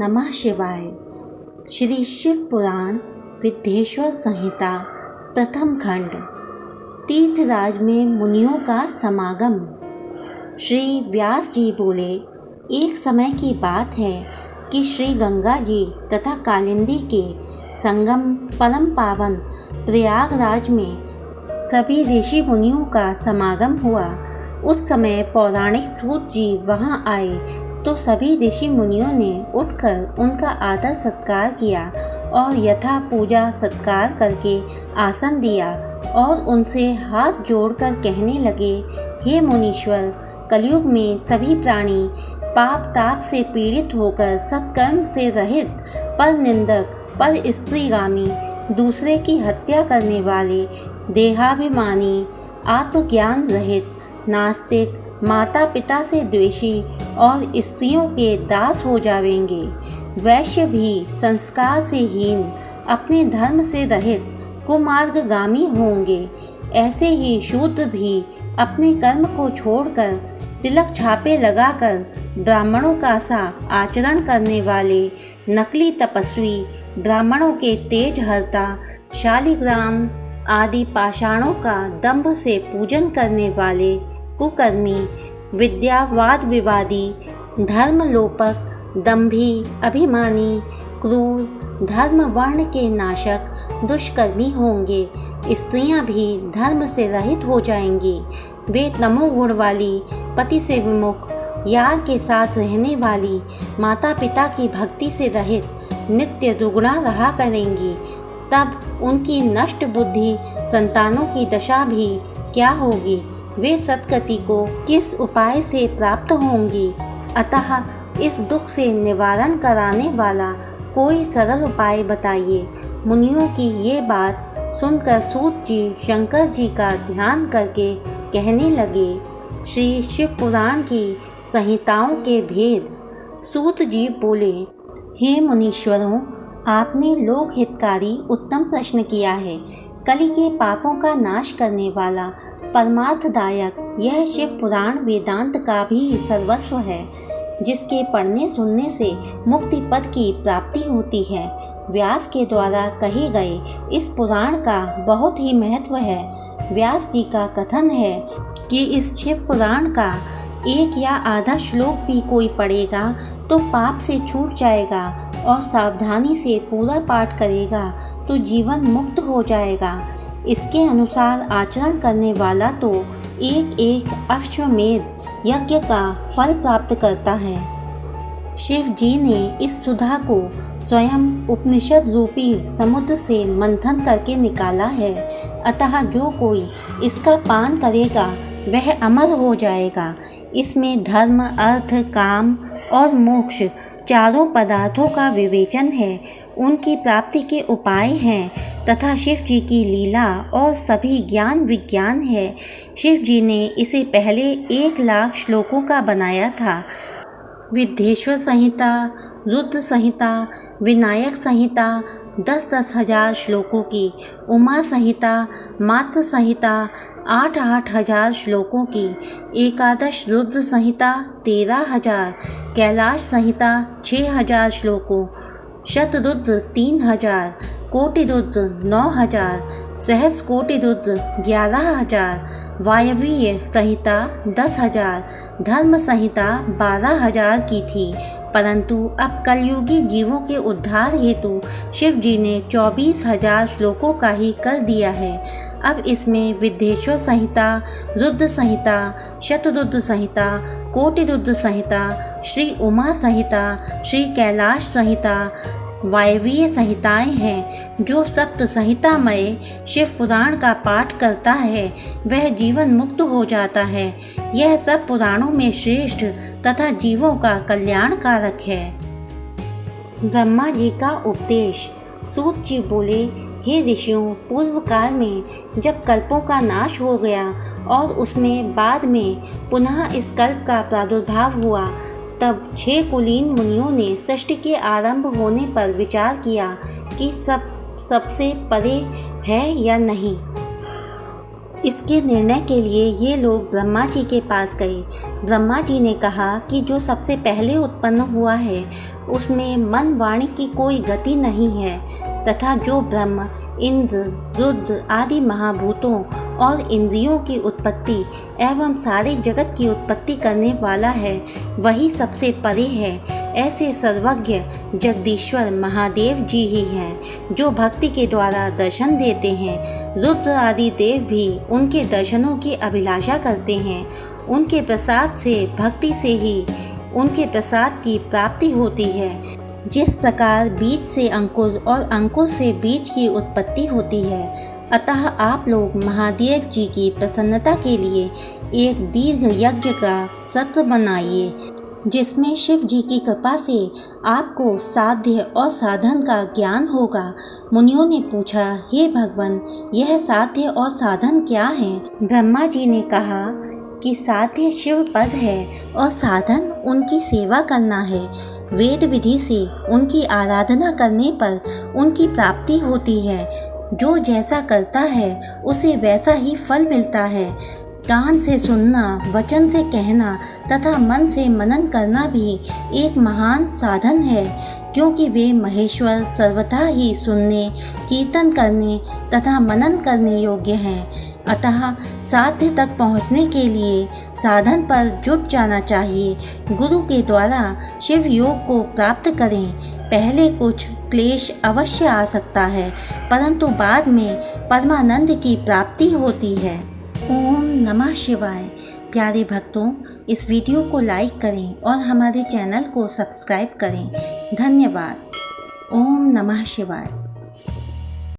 नमः शिवाय। श्री शिव पुराण विद्येश्वर संहिता प्रथम खंड। तीर्थराज में मुनियों का समागम। श्री व्यास जी बोले, एक समय की बात है कि श्री गंगा जी तथा कालिंदी के संगम परम पावन प्रयागराज में सभी ऋषि मुनियों का समागम हुआ। उस समय पौराणिक सूत जी वहाँ आए तो सभी ऋषि मुनियों ने उठकर उनका आदर सत्कार किया और यथा पूजा सत्कार करके आसन दिया और उनसे हाथ जोड़कर कहने लगे, हे मुनीश्वर, कलयुग में सभी प्राणी पाप ताप से पीड़ित होकर सत्कर्म से रहित, पर निंदक, पर स्त्रीगामी, दूसरे की हत्या करने वाले, देहाभिमानी, आत्मज्ञान रहित, नास्तिक, माता पिता से द्वेषी और स्त्रियों के दास हो जाएंगे। वैश्य भी संस्कार से हीन, अपने धर्म से रहित, कुमार्गगामी होंगे। ऐसे ही शूद्र भी अपने कर्म को छोड़कर तिलक छापे लगाकर ब्राह्मणों का सा आचरण करने वाले, नकली तपस्वी, ब्राह्मणों के तेज हरता, शालिग्राम आदि पाषाणों का दंभ से पूजन करने वाले, कुकर्मी, विद्यावाद विवादी, धर्मलोपक, दंभी, अभिमानी, क्रूर, धर्म वर्ण के नाशक, दुष्कर्मी होंगे। स्त्रियां भी धर्म से रहित हो जाएंगी। वे तमोगुण वाली, पति से विमुख, यार के साथ रहने वाली, माता पिता की भक्ति से रहित, नित्य दुगुना रहा करेंगी। तब उनकी नष्ट बुद्धि संतानों की दशा भी क्या होगी? वे सद्गति को किस उपाय से प्राप्त होंगी? अतः इस दुख से निवारण कराने वाला कोई सरल उपाय बताइए। मुनियों की ये बात सुनकर सूत जी शंकर जी का ध्यान करके कहने लगे, श्री शिव पुराण की संहिताओं के भेद। सूत जी बोले, हे मुनीश्वरों, आपने लोक हितकारी उत्तम प्रश्न किया है। कलि के पापों का नाश करने वाला परमार्थदायक यह शिव पुराण वेदांत का भी सर्वस्व है, जिसके पढ़ने सुनने से मुक्ति पद की प्राप्ति होती है। व्यास के द्वारा कहे गए इस पुराण का बहुत ही महत्व है। व्यास जी का कथन है कि इस शिव पुराण का एक या आधा श्लोक भी कोई पढ़ेगा तो पाप से छूट जाएगा और सावधानी से पूरा पाठ करेगा तो जीवन मुक्त हो जाएगा। इसके अनुसार आचरण करने वाला तो एक एक अश्वमेध यज्ञ का फल प्राप्त करता है। शिव जी ने इस सुधा को स्वयं उपनिषद रूपी समुद्र से मंथन करके निकाला है। अतः जो कोई इसका पान करेगा वह अमर हो जाएगा। इसमें धर्म, अर्थ, काम और मोक्ष चारों पदार्थों का विवेचन है, उनकी प्राप्ति के उपाय हैं तथा शिव जी की लीला और सभी ज्ञान विज्ञान है। शिव जी ने इसे पहले 1,00,000 श्लोकों का बनाया था। विद्येश्वर संहिता, रुद्र संहिता, विनायक संहिता 10-10 हजार श्लोकों की, उमा संहिता, मात्र संहिता 8-8 हजार श्लोकों की, एकादश रुद्र संहिता 13,000, कैलाश संहिता 6,000 श्लोकों, शतरुद्र 3,000, कोटि रुद्र 9,000, सहस्र कोटि रुद्र 11,000, वायवीय संहिता 10,000, धर्म संहिता 12,000 की थी। परंतु अब कलयुगी जीवों के उद्धार हेतु शिव जी ने 24,000 श्लोकों का ही कर दिया है। अब इसमें विद्येश्वर संहिता, रुद्र संहिता, शतरुद्र संहिता, कोटि रुद्र संहिता, श्री उमा संहिता, श्री कैलाश संहिता, वायवीय संहिताएं हैं। जो सप्त संहितामय शिव पुराण का पाठ करता है वह जीवन मुक्त हो जाता है। यह सब पुराणों में श्रेष्ठ तथा जीवों का कल्याण कारक है। ब्रह्मा जी का उपदेश। सूत जी बोले, हे ऋषियों, पूर्व काल में जब कल्पों का नाश हो गया और उसमें बाद में पुनः इस कल्प का प्रादुर्भाव हुआ, तब 6 कुलीन मुनियों ने सृष्टि के आरंभ होने पर विचार किया कि सबसे परे है या नहीं। इसके निर्णय के लिए ये लोग ब्रह्मा जी के पास गए। ब्रह्मा जी ने कहा कि जो सबसे पहले उत्पन्न हुआ है उसमें मन वाणी की कोई गति नहीं है तथा जो ब्रह्म, इंद्र, रुद्र आदि महाभूतों और इंद्रियों की उत्पत्ति एवं सारे जगत की उत्पत्ति करने वाला है वही सबसे परे है। ऐसे सर्वज्ञ जगदीश्वर महादेव जी ही हैं जो भक्ति के द्वारा दर्शन देते हैं। रुद्र आदि देव भी उनके दर्शनों की अभिलाषा करते हैं। उनके प्रसाद से, भक्ति से ही उनके प्रसाद की प्राप्ति होती है। जिस प्रकार बीज से अंकुर और अंकुर से बीज की उत्पत्ति होती है, अतः आप लोग महादेव जी की प्रसन्नता के लिए एक दीर्घ यज्ञ का सत्र बनाइए जिसमें शिव जी की कृपा से आपको साध्य और साधन का ज्ञान होगा। मुनियों ने पूछा, हे भगवान, यह साध्य और साधन क्या है? ब्रह्मा जी ने कहा कि साध्य शिव पद है और साधन उनकी सेवा करना है। वेद विधि से उनकी आराधना करने पर उनकी प्राप्ति होती है। जो जैसा करता है उसे वैसा ही फल मिलता है। कान से सुनना, वचन से कहना तथा मन से मनन करना भी एक महान साधन है, क्योंकि वे महेश्वर सर्वथा ही सुनने, कीर्तन करने तथा मनन करने योग्य हैं। अतः साध्य तक पहुँचने के लिए साधन पर जुट जाना चाहिए। गुरु के द्वारा शिव योग को प्राप्त करें। पहले कुछ क्लेश अवश्य आ सकता है, परंतु बाद में परमानंद की प्राप्ति होती है। ओम नमः शिवाय। प्यारे भक्तों, इस वीडियो को लाइक करें और हमारे चैनल को सब्सक्राइब करें। धन्यवाद। ओम नमः शिवाय।